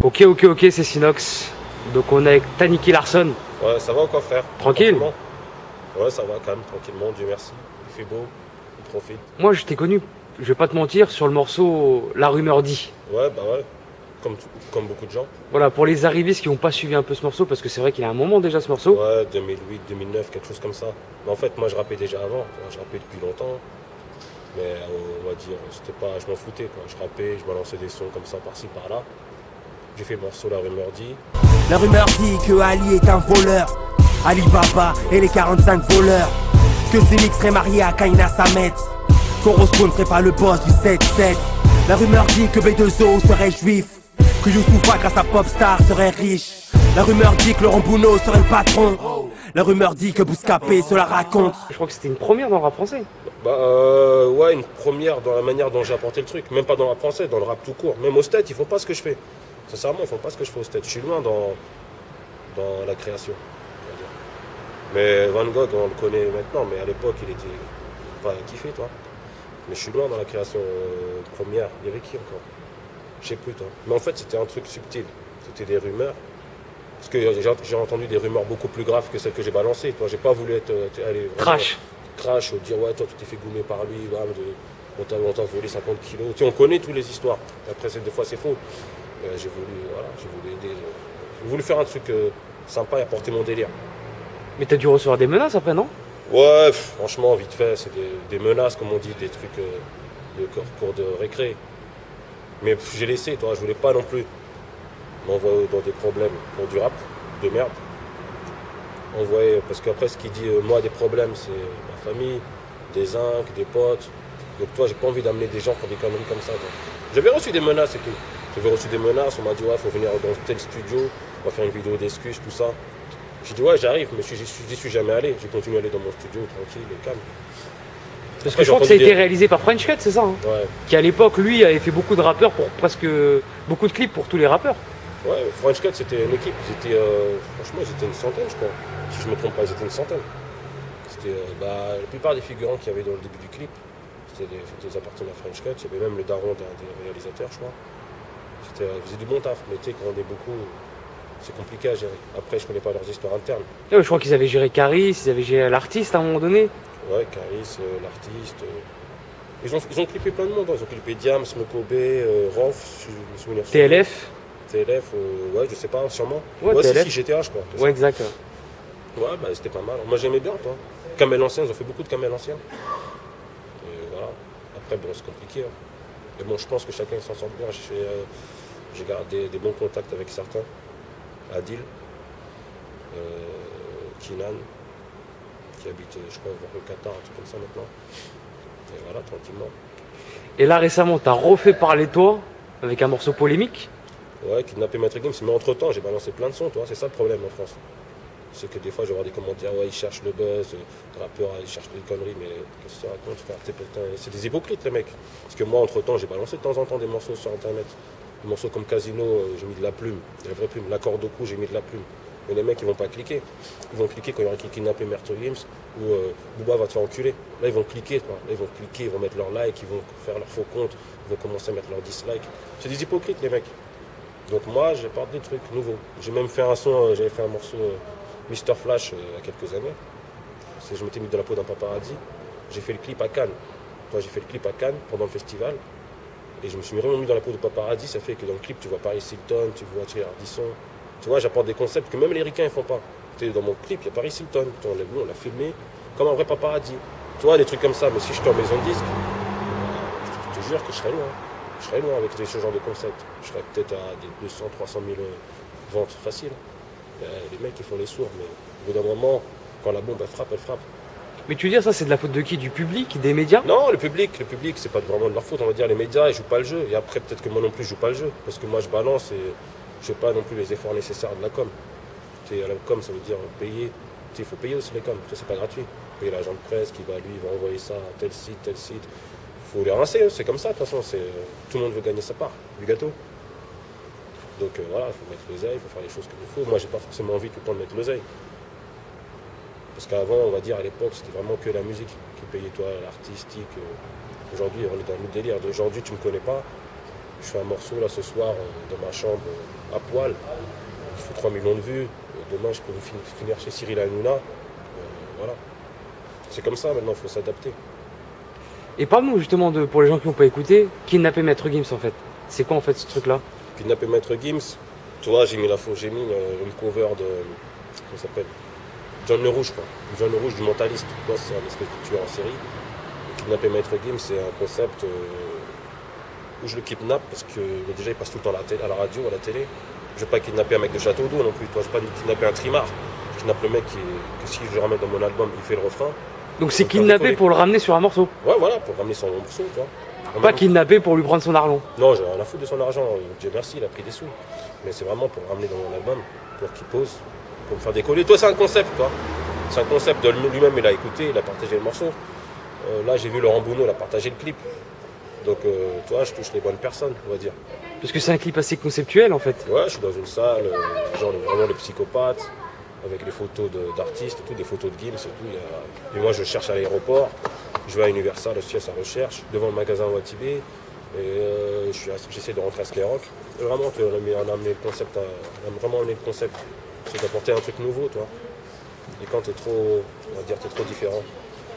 Ok, c'est Sinox. Donc on est avec Taniki Larson. Ouais, ça va ou quoi, frère? Tranquille? Ouais, ça va quand même, tranquillement, Dieu merci. Il fait beau, on profite. Moi, je t'ai connu, je vais pas te mentir, sur le morceau La Rumeur dit. Ouais, bah ouais, comme beaucoup de gens. Voilà, pour les arrivistes qui n'ont pas suivi un peu ce morceau, parce que c'est vrai qu'il a un moment déjà ce morceau. Ouais, 2008, 2009, quelque chose comme ça. Mais en fait, moi, je rappais déjà avant. Je rappais depuis longtemps. Mais on va dire, c'était pas, je m'en foutais, quoi. Je rappais, je balançais des sons comme ça, par-ci, par-là. J'ai fait le morceau La Rumeur dit. La rumeur dit que Ali est un voleur, Ali Baba et les 45 voleurs. Que Zénix serait marié à Kaina Samet, qu'Orosco ne serait pas le boss du 7-7. La rumeur dit que B2O serait juif, que Youssoufa grâce à Popstar serait riche. La rumeur dit que Laurent Bounot serait le patron. La rumeur dit que Bouscapé se la raconte. Je crois que c'était une première dans le rap français. Bah ouais, une première dans la manière dont j'ai apporté le truc. Même pas dans le rap français, dans le rap tout court. Même au stade, ils font pas ce que je fais. Sincèrement, ils font pas ce que je fais au stade. Je suis loin dans la création, on va dire. Mais Van Gogh, on le connaît maintenant, mais à l'époque, il était pas kiffé, toi. Mais je suis loin dans la création première. Il y avait qui encore? Je sais plus, toi. Mais en fait, c'était un truc subtil. C'était des rumeurs. Parce que j'ai entendu des rumeurs beaucoup plus graves que celles que j'ai balancées. Toi, j'ai pas voulu aller crash, dire ouais, toi, tu t'es fait goumer par lui, on t'a volé 50 kilos. Tu sais, on connaît toutes les histoires. Après, des fois, c'est faux. J'ai voulu aider. J'ai voulu faire un truc sympa et apporter mon délire. Mais t'as dû recevoir des menaces après, non? Ouais, franchement, vite fait, c'est des menaces, comme on dit, des trucs de cours de récré. Mais j'ai laissé, toi, je voulais pas non plus m'envoyer dans des problèmes pour du rap, de merde. Parce qu'après, ce qui dit, moi, des problèmes, c'est ma famille, des zincs, des potes. Donc, toi, j'ai pas envie d'amener des gens pour des conneries comme ça, toi. J'avais reçu des menaces et tout. J'avais reçu des menaces, on m'a dit, ouais, faut venir dans tel studio, on va faire une vidéo d'excuses, tout ça. J'ai dit, ouais, j'arrive, mais j'y suis jamais allé. J'ai continué à aller dans mon studio, tranquille et calme. Parce que je crois que ça a été réalisé par French Cut, c'est ça, hein? Ouais. Qui à l'époque, lui, avait fait beaucoup de rappeurs pour beaucoup de clips pour tous les rappeurs. Ouais, French Cut, c'était une équipe. Franchement, ils étaient une centaine, je crois. Si je me trompe pas, ils étaient une centaine. La plupart des figurants qu'il y avait dans le début du clip, c'était des appartenants à French Cut. Il y avait même le daron d'un des réalisateurs, je crois. Ils faisaient du bon taf, mais tu sais, quand on est beaucoup, c'est compliqué à gérer. Après, je connais pas leurs histoires internes. Ouais, je crois qu'ils avaient géré Caris, ils avaient géré l'artiste à un moment donné. Ouais, Caris, l'artiste. Ils ont clippé plein de monde. Ils ont clippé Diams, Mokobe, Rof, je me souviens. TLF. TLF, ouais, je sais pas, sûrement. Ouais, TLF. Si, GTA, je crois. Ouais, exact. Ouais, bah c'était pas mal. Moi, j'aimais bien, toi. Camel ancien, ils ont fait beaucoup de Camel anciens. Et voilà. Après, bon, c'est compliqué. Hein. Mais bon, je pense que chacun s'en sort bien. J'ai gardé des bons contacts avec certains. Adil, Kinan, qui habite, je crois, vers le Qatar, un truc comme ça maintenant. Et voilà, tranquillement. Et là, récemment, t'as refait parler toi avec un morceau polémique. Ouais, Kidnappé Maître Gims. Mais entre-temps, j'ai balancé plein de sons, toi. C'est ça le problème en France. C'est que des fois, je vais voir des commentaires, ouais, ils cherchent le buzz, le rappeur, ils cherchent des conneries, mais qu'est-ce que tu racontes, frère? C'est des hypocrites, les mecs. Parce que moi, entre-temps, j'ai balancé de temps en temps des morceaux sur Internet. Des morceaux comme Casino, j'ai mis de la plume, de la vraie plume. L'accord de coup, j'ai mis de la plume. Mais les mecs, ils vont pas cliquer. Ils vont cliquer quand il y aura qui Kidnappé Maître Gims ou Booba va te faire enculer. Là, ils vont cliquer, quoi. Là, ils vont cliquer, ils vont mettre leur like, ils vont faire leur faux compte, ils vont commencer à mettre leur dislike. C'est des hypocrites, les mecs. Donc moi, j'apporte des trucs nouveaux. J'ai même fait un son, j'avais fait un morceau Mr Flash il y a quelques années. Je m'étais mis dans la peau d'un paparazzi. J'ai fait le clip à Cannes. Toi, j'ai fait le clip à Cannes pendant le festival. Et je me suis vraiment mis dans la peau de paparazzi. Ça fait que dans le clip, tu vois Paris Hilton, tu vois Thierry Ardisson. Tu vois, j'apporte des concepts que même les ricains ne font pas. Dans mon clip, il y a Paris Hilton. On l'a filmé comme un vrai paparazzi. Tu vois, des trucs comme ça. Mais si je suis en maison de disque, je te jure que je serais loin. Je serais loin avec ce genre de concept. Je serais peut-être à des 200, 300 000 ventes faciles. Les mecs, ils font les sourds, mais au bout d'un moment, quand la bombe, elle frappe. Mais tu veux dire, ça, c'est de la faute de qui? Du public? Des médias? Non, le public, c'est pas vraiment de leur faute. On va dire, les médias, ils jouent pas le jeu. Et après, peut-être que moi non plus, je joue pas le jeu. Parce que moi, je balance et je fais pas non plus les efforts nécessaires de la com. La com, ça veut dire payer. Il faut payer aussi les com. C'est pas gratuit. Payer l'agent de presse qui va, lui, va envoyer ça à tel site. Il faut les rincer, c'est comme ça, de toute façon. Tout le monde veut gagner sa part du gâteau. Donc voilà, il faut mettre l'oseille, il faut faire les choses comme il faut. Moi, j'ai pas forcément envie tout le temps de mettre l'oseille. Parce qu'avant, on va dire, à l'époque, c'était vraiment que la musique qui payait, toi, l'artistique. Aujourd'hui, on est dans le délire. D'aujourd'hui, tu me connais pas, Je fais un morceau là ce soir dans ma chambre à poil. Je fais 3 millions de vues. Demain, je peux finir chez Cyril Hanouna. Voilà. C'est comme ça maintenant, il faut s'adapter. Et parle-nous justement pour les gens qui n'ont pas écouté, Kidnapper Maître Gims en fait. C'est quoi en fait ce truc-là? Kidnapper Maître Gims, tu vois, j'ai mis une cover de. Comment ça s'appelle? John Le Rouge, quoi. John Le Rouge du Mentaliste. Tu vois, c'est un espèce de tueur en série. Et Kidnapper Maître Gims, c'est un concept où je le kidnappe parce que déjà il passe tout le temps à la radio, à la télé. Je ne vais pas kidnapper un mec de Château d'Eau non plus. Toi, je ne vais pas kidnapper un trimard. Je kidnappe le mec que si je le ramène dans mon album, il fait le refrain. Donc c'est kidnapper pour le ramener sur un morceau? Ouais, voilà, pour ramener son morceau, tu vois. Pas kidnapper pour lui prendre son argent? Non, j'ai rien à foutre de son argent. Dieu merci, il a pris des sous. Mais c'est vraiment pour le ramener dans mon album, pour qu'il pose, pour me faire décoller. Toi, c'est un concept, toi. C'est un concept de lui-même, il a écouté, il a partagé le morceau. Là, j'ai vu Laurent Bounot, il a partagé le clip. Donc, toi, je touche les bonnes personnes, on va dire. Parce que c'est un clip assez conceptuel, en fait. Ouais, je suis dans une salle, genre vraiment le psychopathe, avec les photos d'artistes et tout, des photos de Gims et tout. Et moi, je cherche à l'aéroport, je vais à Universal aussi à sa recherche, devant le magasin Watibé, et j'essaie de rentrer à Skyrock. Et vraiment, on a amené le concept, c'est d'apporter un truc nouveau, toi. Et quand t'es trop, on va dire, t'es trop différent,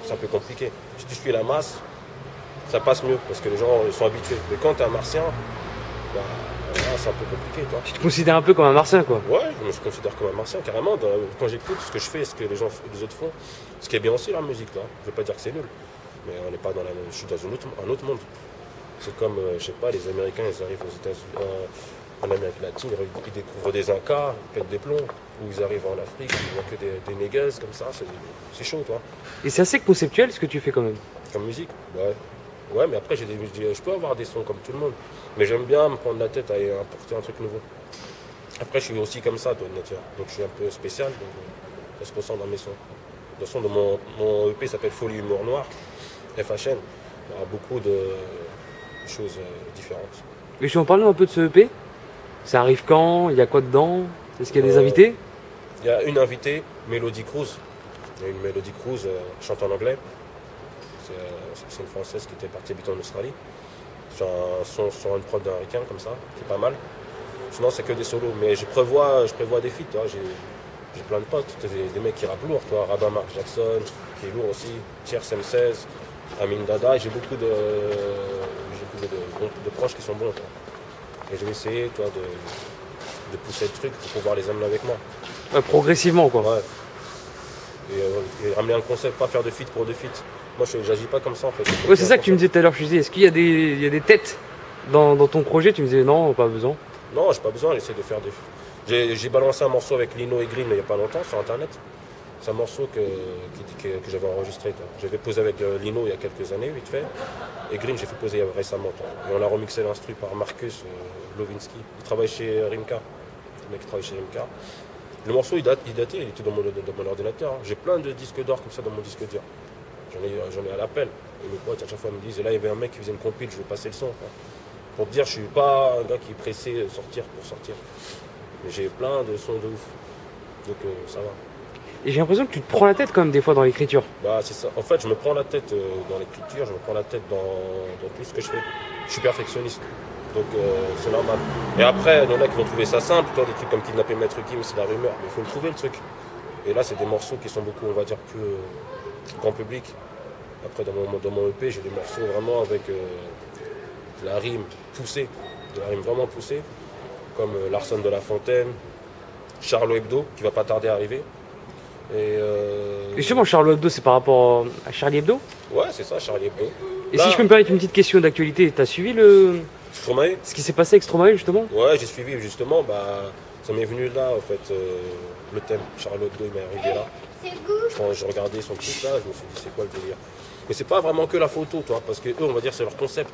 c'est un peu compliqué. Si tu suis la masse, ça passe mieux, parce que les gens ils sont habitués. Mais quand t'es un martien, bah, là, c'est un peu compliqué, toi. Tu te considères un peu comme un martien, quoi? Ouais, je me considère comme un martien, carrément. Quand j'écoute ce que je fais, ce que les autres font, ce qui est bien aussi la musique, toi. Je veux pas dire que c'est nul, mais on n'est pas dans je suis dans un autre monde. C'est comme, je sais pas, les Américains, ils arrivent aux États-Unis, en Amérique latine, ils découvrent des Incas, ils pètent des plombs, ou ils arrivent en Afrique, ils voient que des négueuses comme ça, c'est chaud, toi. Et c'est assez conceptuel ce que tu fais quand même. Comme musique, ouais. Ouais, mais après, je peux avoir des sons comme tout le monde. Mais j'aime bien me prendre la tête à apporter un truc nouveau. Après, je suis aussi comme ça, de nature. Donc, je suis un peu spécial. Donc, ça se ressent dans mes sons. De toute façon, mon EP s'appelle Folie Humour Noir, FHN. Il y aura beaucoup de choses différentes. Mais je vais en parler un peu de ce EP. Ça arrive quand? Il y a quoi dedans? Est-ce qu'il y a des invités? Il y a une invitée, Mélodie Cruz. Il y a une Mélodie Cruz, chante en anglais. C'est une Française qui était partie habiter en Australie. Sur un son sur une prod d'un ricain comme ça, c'est pas mal. Sinon c'est que des solos, mais je prévois des feats, j'ai plein de potes, des mecs qui rappent lourd, toi, Rabat Mark Jackson, qui est lourd aussi, Thiers M16, Amin Dada, et j'ai beaucoup de proches qui sont bons, toi. Et je vais essayer, toi, de pousser le truc pour pouvoir les amener avec moi. Progressivement, quoi. Ouais. Et ramener un concept, pas faire de feat pour de feat. Moi, j'agis pas comme ça, en fait. Ouais, c'est ça que tu me disais tout à l'heure, je disais, est-ce qu'il y a des têtes dans ton projet? Tu me disais, non, pas besoin. Non, j'ai pas besoin, j'essaie de faire des... J'ai balancé un morceau avec Lino et Green il n'y a pas longtemps sur Internet. C'est un morceau que j'avais enregistré. J'avais posé avec Lino il y a quelques années, vite fait. Et Green, j'ai fait poser récemment. Et on a remixé l'instru par Marcus Lovinski. Il travaille chez Rimka. Le mec qui travaille chez Rimka. Le morceau, il datait, il était dans mon ordinateur. J'ai plein de disques d'or comme ça dans mon disque dur. J'en ai à l'appel. Et mes potes, à chaque fois, me disent, et là, il y avait un mec qui faisait une compile, je vais passer le son. Quoi. Pour te dire, je suis pas un gars qui est pressé de sortir pour sortir. Mais j'ai plein de sons de ouf. Donc, ça va. Et j'ai l'impression que tu te prends la tête quand même des fois dans l'écriture. Bah, c'est ça. En fait, je me prends la tête dans l'écriture, je me prends la tête dans tout ce que je fais. Je suis perfectionniste. Donc, c'est normal. Et après, il y en a qui vont trouver ça simple. Toi, des trucs comme Kidnapper Maître Gims, c'est la rumeur. Mais il faut le trouver, le truc. Et là, c'est des morceaux qui sont beaucoup, on va dire, plus grand public. Après, dans mon EP, j'ai des morceaux vraiment avec de la rime poussée, de la rime vraiment poussée, comme Larson de la Fontaine, Charlie Hebdo, qui va pas tarder à arriver. Et justement, Charlie Hebdo, c'est par rapport à Charlie Hebdo? Ouais, c'est ça, Charlie Hebdo. Et là, si je peux me permettre une petite question d'actualité, t'as suivi ce qui s'est passé avec Stromae, justement? Ouais, j'ai suivi, justement, ça m'est venu là, en fait, le thème. Charlie Hebdo, il m'est arrivé là. Je regardais son truc là, je me suis dit, c'est quoi le délire? Mais c'est pas vraiment que la photo, toi, parce que eux, on va dire, c'est leur concept.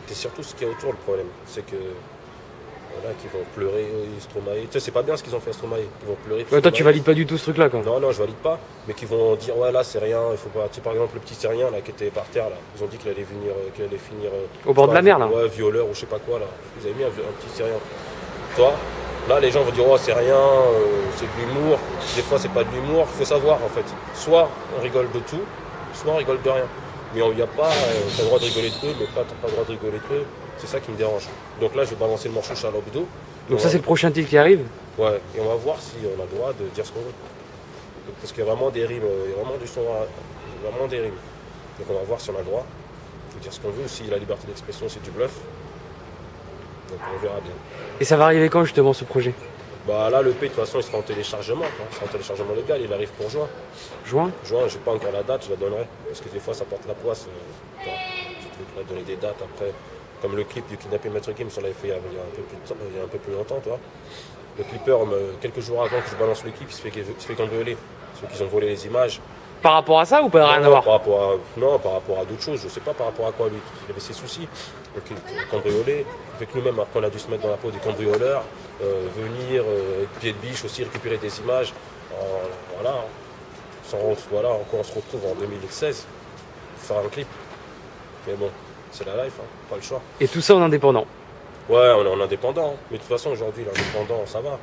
C'est surtout ce qu'il y a autour, le problème. C'est que, voilà, qu'ils vont pleurer, Stromae. Tu sais, c'est pas bien ce qu'ils ont fait à Stromae. Ils vont pleurer. Ouais, toi, tu valides pas du tout ce truc-là, quoi. Non, je valide pas. Mais qu'ils vont dire, ouais, là, c'est rien, il faut pas. Tu sais, par exemple, le petit Syrien, là, qui était par terre, là. Ils ont dit qu'il allait finir. Au bord de la mer, là. Ouais, violeur ou je sais pas quoi, là. Ils avaient mis un petit Syrien. Toi, là, les gens vont dire, oh, c'est rien, c'est de l'humour. Des fois, c'est pas de l'humour. Il faut savoir, en fait. Soit on rigole de tout, soit on rigole de rien. Mais il n'y a pas, t'as le droit de rigoler de eux, mais t'as pas le droit de rigoler de eux. C'est ça qui me dérange. Donc là, je vais balancer le morceau Charles Hebdo. Donc ça, c'est le prochain titre qui arrive? Ouais, et on va voir si on a le droit de dire ce qu'on veut. Parce qu'il y a vraiment des rimes, il y a vraiment du son, vraiment des rimes. Donc on va voir si on a le droit de dire ce qu'on veut, si la liberté d'expression c'est du bluff. Donc on verra bien. Et ça va arriver quand justement ce projet? Bah là, le P de toute façon il sera en téléchargement, quoi. Il sera en téléchargement légal, il arrive pour juin. Juin? Juin, j'ai pas encore la date, je la donnerai. Parce que des fois ça porte la poisse. Je vais te donner des dates après. Comme le clip du Kidnappé Maître Gims, on l'avait fait il y a un peu plus de temps, il y a un peu plus longtemps, toi. Le clipper, quelques jours avant que je balance le clip, il se fait cambrioler. Ceux qui ont volé les images. Par rapport à ça ou pas rien à voir? Non, par rapport à d'autres choses, je sais pas par rapport à quoi lui. Il avait ses soucis. Donc il cambriolé. Fait que nous-mêmes, après on a dû se mettre dans la peau des cambrioleurs, venir, avec pied de biche aussi, récupérer des images. Voilà. Voilà, encore on se retrouve en 2016, faire un clip. Mais bon, c'est la life, hein, pas le choix. Et tout ça en indépendant? Ouais, on est en indépendant. Mais de toute façon, aujourd'hui, l'indépendant, ça va.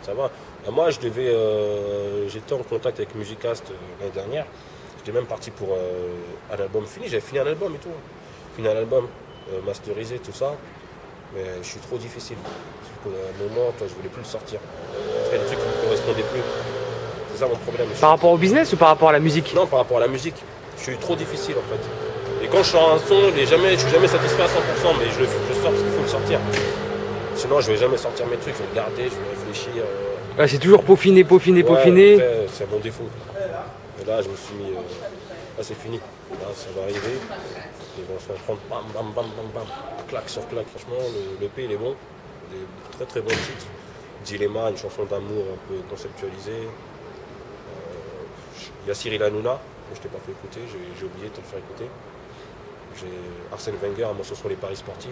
Ça va. Moi, j'étais en contact avec Musicast l'année dernière. J'étais même parti pour un album fini. J'avais fini un album et tout. Fini un album, masterisé, tout ça. Mais je suis trop difficile. À un moment, toi, je voulais plus le sortir. Parce qu'il y a des trucs qui ne me correspondaient plus. C'est ça mon problème. Par rapport au business ou par rapport à la musique? Non, par rapport à la musique. Je suis trop difficile en fait. Et quand je sors un son, je suis jamais satisfait à 100%, mais je sors parce qu'il faut le sortir. Sinon, je vais jamais sortir mes trucs, je vais le garder, je vais réfléchir. Ouais, c'est toujours peaufiner. Ouais, c'est mon défaut. Et là, je me suis mis. Là, c'est fini. Là, ça va arriver. Ils vont s'en prendre bam, bam, bam, bam, bam. Claque sur claque. Franchement, le P, il est bon. Des très très bons titres. Dilemma, une chanson d'amour un peu conceptualisée. Il y a Cyril Hanouna, que je t'ai pas fait écouter, j'ai oublié de te le faire écouter. J'ai Arsène Wenger, un morceau sur les paris sportifs.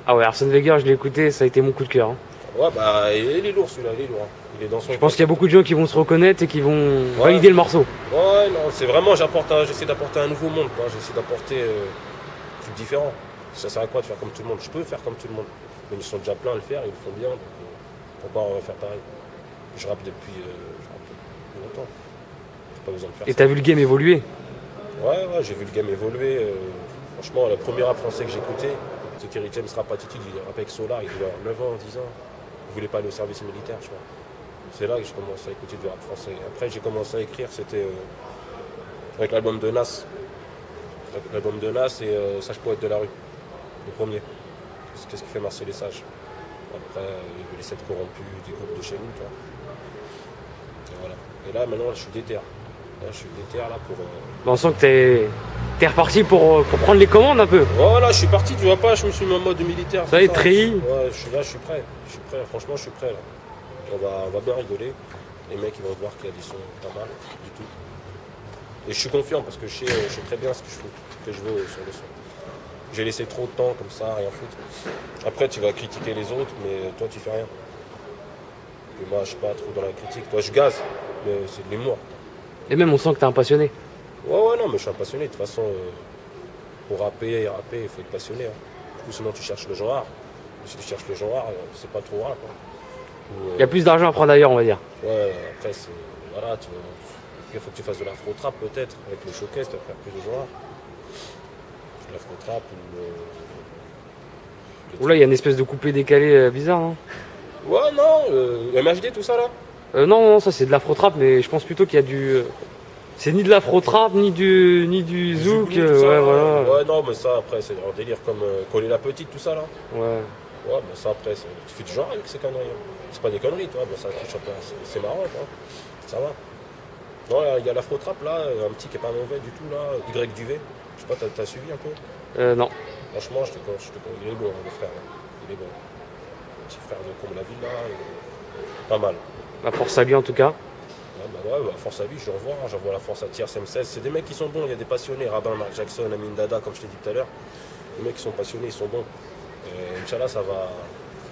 Ah ouais, Arsène Wenger, je l'ai écouté, ça a été mon coup de cœur. Hein. Ouais, bah il est lourd celui-là, il est lourd. Il est dans son. Je pense qu'il y a beaucoup de gens qui vont se reconnaître et qui vont valider le morceau. Ouais, non, c'est vraiment, j'essaie d'apporter un nouveau monde, quoi. J'essaie d'apporter un truc différent. Ça sert à quoi de faire comme tout le monde? Je peux faire comme tout le monde. Mais ils sont déjà pleins à le faire, ils le font bien, donc pourquoi on va faire pareil? Je rappe depuis longtemps. Pas besoin de faire et ça. T'as vu le game évoluer? Ouais, j'ai vu le game évoluer. Franchement, le premier rap français que j'écoutais, c'est Kerry James Rap Attitude, il rappait avec Solar, il devait avoir 9 ans, 10 ans. Il voulait pas aller au service militaire, je crois. C'est là que j'ai commencé à écouter du rap français. Après, j'ai commencé à écrire, c'était avec l'album de Nas. L'album de Nas et Sage Poète de la rue, le premier. Qu'est-ce qui fait Marcel et Sage? Après, il y avait les 7 corrompus, des groupes de chez nous, toi. Et voilà. Et là, maintenant, je suis déter. Là, je suis déter là pour. On sent que t'es reparti pour prendre les commandes un peu. Voilà, je suis parti, tu vois pas, je me suis mis en mode militaire. Ça y est, treillis. Ouais, je suis prêt. Je suis prêt, franchement, je suis prêt là. On va bien rigoler. Les mecs, ils vont voir qu'il y a des sons pas mal, du tout. Et je suis confiant parce que je sais très bien ce que je veux sur le son. J'ai laissé trop de temps comme ça, rien foutre. Après, tu vas critiquer les autres, mais toi, tu fais rien. Et moi, je suis pas trop dans la critique. Toi, je gaze, mais c'est de l'humour. Et même, on sent que t'es un passionné. Ouais, non, mais je suis un passionné. De toute façon, pour rapper, il faut être passionné. Hein. Du coup, sinon, tu cherches le genre art. Si tu cherches le genre art, c'est pas trop rare. Il y a plus d'argent à prendre ailleurs, on va dire. Ouais, après, voilà, il faut que tu fasses de l'afro-trap peut-être. Avec le showcase, tu vas faire plus de genre art. L'afro-trap ou. Oula, il y a une espèce de coupé décalé bizarre, non? Ouais, non, MHD, tout ça là. Non, ça c'est de l'afro-trap, mais je pense plutôt qu'il y a du. C'est ni de l'afro-trap, ni du zouk. Ouais, voilà. Ouais, non, mais ça après, c'est un délire comme Coller la petite, tout ça là. Ouais. Ouais, mais ça après, tu fais du genre avec ces conneries. Hein. C'est pas des conneries, toi, ça touche un peu, c'est marrant, quoi. Ça va. Non, il y a l'afro-trap là, un petit qui est pas mauvais du tout là, Y Duvet. Je sais pas, t'as suivi un peu? Non. Franchement, il est bon, le frère. Là. Il est bon. Petit frère de Combe la ville là, pas mal. La force à lui en tout cas. Ouais, force à lui, je le revois, hein, j'envoie la force à Tiers M16. C'est des mecs qui sont bons, il y a des passionnés, Rabin, Mark Jackson, Amin Dada, comme je t'ai dit tout à l'heure. Les mecs qui sont passionnés, ils sont bons. Inch'Allah, ça va.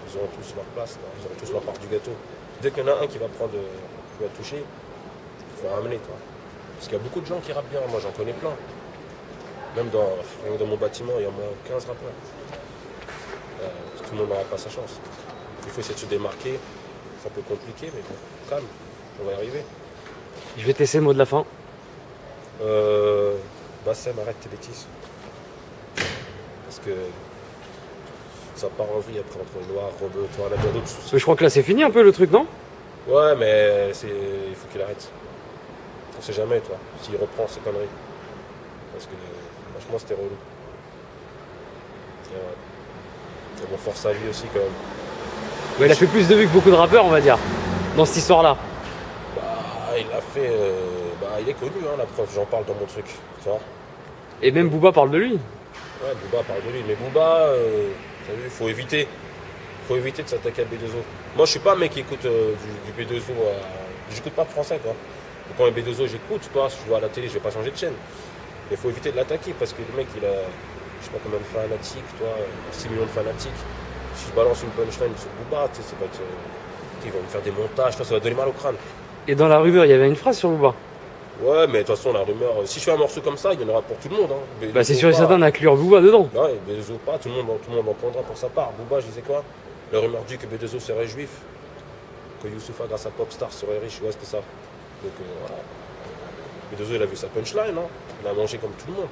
Ils auront tous leur place, là. Ils auront tous leur part du gâteau. Dès qu'il y en a un qui va prendre, qui va toucher, il faut ramener, toi. Parce qu'il y a beaucoup de gens qui rappent bien, moi j'en connais plein. Même dans mon bâtiment, il y a au moins 15 rappeurs. Tout le monde n'aura pas sa chance. Il faut essayer de se démarquer. C'est un peu compliqué, mais bon, calme, on va y arriver. Je vais te laisser le mot de la fin. Bassem, arrête tes bêtises. Parce que ça part en vrille après entre les noirs, Rebeu, tu vois, on a bien d'autres soucis. Mais je crois que là c'est fini un peu le truc, non? Ouais, mais il faut qu'il arrête. On sait jamais, toi, s'il reprend ses conneries. Parce que franchement, c'était relou. Et ouais. Mais bon, force à lui aussi, quand même. Ouais, il a fait plus de vues que beaucoup de rappeurs, on va dire, dans cette histoire-là. Bah, il a fait. Bah, il est connu, hein, la preuve, j'en parle dans mon truc. Tu vois. Et même Booba parle de lui. Ouais, Booba parle de lui. Mais Booba, t'as vu, faut éviter. Faut éviter de s'attaquer à B2O. Moi, je suis pas un mec qui écoute du B2O. J'écoute pas de français, quoi. Donc, quand les B2O, j'écoute, pas. Si je vois à la télé, je vais pas changer de chaîne. Mais faut éviter de l'attaquer parce que le mec, il a. Je sais pas combien de fanatiques, toi, 6 millions de fanatiques. Si je balance une punchline sur Booba, tu sais, ça va être. Ils vont me faire des montages, toi, ça va donner mal au crâne. Et dans la rumeur, il y avait une phrase sur Booba. Ouais, mais de toute façon, la rumeur. Si je fais un morceau comme ça, il y en aura pour tout le monde. Hein. Bah, c'est sûr et certain d'inclure Booba dedans. Ouais, B2O pas, tout le monde en prendra pour sa part. Booba, je disais quoi? La rumeur dit que B2O serait juif, que Youssoupha, grâce à Popstar, serait riche. Ouais, c'était ça. Donc voilà. B2O, il a vu sa punchline, hein. Il a mangé comme tout le monde.